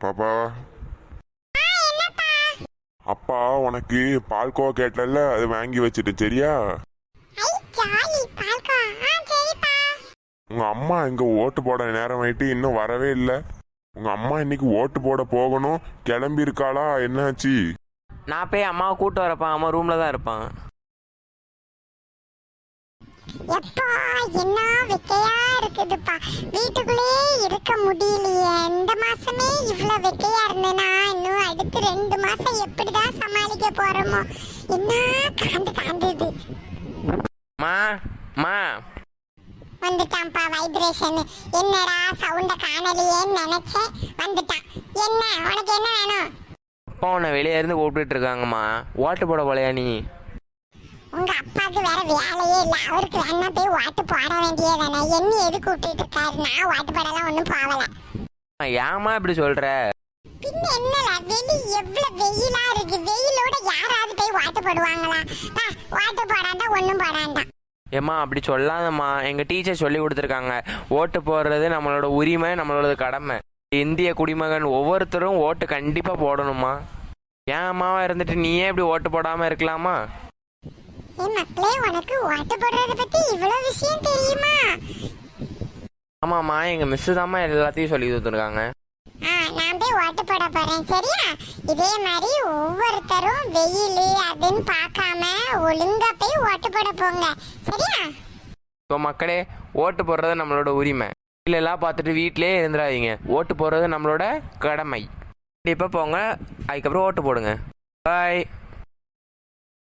பாப்பா, அப்பா உனக்கு பால்கோவா கேட்டல, அது வாங்கி வச்சுட்டு சரியா? உங்க அம்மா இங்க ஓட்டு போட நேரம் ஆயிட்டு இன்னும் வரவே இல்லை. உங்க அம்மா இன்னைக்கு ஓட்டு போட போகணும், கிளம்பி இருக்காளா? என்னாச்சு? நான் போய் அம்மாவை கூட்டு வரப்பான். அம்மா ரூம்ல தான் இருப்பான். எப்பா என்ன வெக்கையா இருக்குதுப்பா, வீட்டுக்குள்ளே இருக்க முடியலையே. இந்த மாசமே இவ்வளவு வெக்கையா இருந்தேனா, இன்னும் அடுத்து 2 மாசம் எப்படிதான் சமாளிக்க போறோமோ. என்ன காந்துது. மா மா வந்துட்டான்ப்பா வைப்ரேஷன். என்னடா சவுண்ட காணலையேன்னு நினைச்சேன், வந்துட்டான். என்ன உனக்கு என்ன வேணும்? அப்பா உன்னை வெளியே இருந்து கூப்பிட்டு இருக்காங்கம்மா. ஓட்டு போட போலையா நீ? உங்க அப்பாவுக்கு வேற வேலையே இல்ல, அவருக்கு வேணா போய் ஓட்டு போட வேண்டியதானே. என்ன எது கூப்பிட்டு இருக்காரு? நான் ஓட்டு போடலாம் ஒன்றும் போகல. ஏமா இப்படி சொல்ற? பின்ன என்னல, வெளி எவ்வளவு வெயிலா இருக்கு. வெயிலோட யாராவது போய் ஓட்டு போடுவாங்களா? ஓட்டு போடாண்டா ஒன்றும் போடாண்டா. ஏம்மா அப்படி சொல்லாதம்மா. எங்கள் டீச்சர் சொல்லி கொடுத்துருக்காங்க, ஓட்டு போடுறது நம்மளோட உரிமை, நம்மளோட கடமை. இந்திய குடிமகன் ஒவ்வொருத்தரும் ஓட்டு கண்டிப்பாக போடணுமா. ஏன் அம்மாவா இருந்துட்டு நீயே இப்படி ஓட்டு போடாமல் இருக்கலாமா? என் மக்களே, உனக்கு ஓட்டு போடுறத பத்தி இவ்வளவு விஷயம் தெரியுமா? ஆமாம்மா, எங்கள் மிஸ்ஸு தாம்மா எல்லாத்தையும் சொல்லி கொடுத்துருக்காங்க. நான் போய் ஓட்டு போட போறேன் சரியா? இதே மாதிரி ஒவ்வொருத்தரும் வெயில் அதுன்னு பார்க்காம ஒழுங்கா போய் ஓட்டு போட போங்க சரியா? ஸோ மக்களே, ஓட்டு போடுறது நம்மளோட உரிமை. இல்லைலாம் பார்த்துட்டு வீட்டிலே இருந்துடாதீங்க. ஓட்டு போடுறது நம்மளோட கடமை. கண்டிப்பாக போங்க, அதுக்கப்புறம் ஓட்டு போடுங்க. பாய்.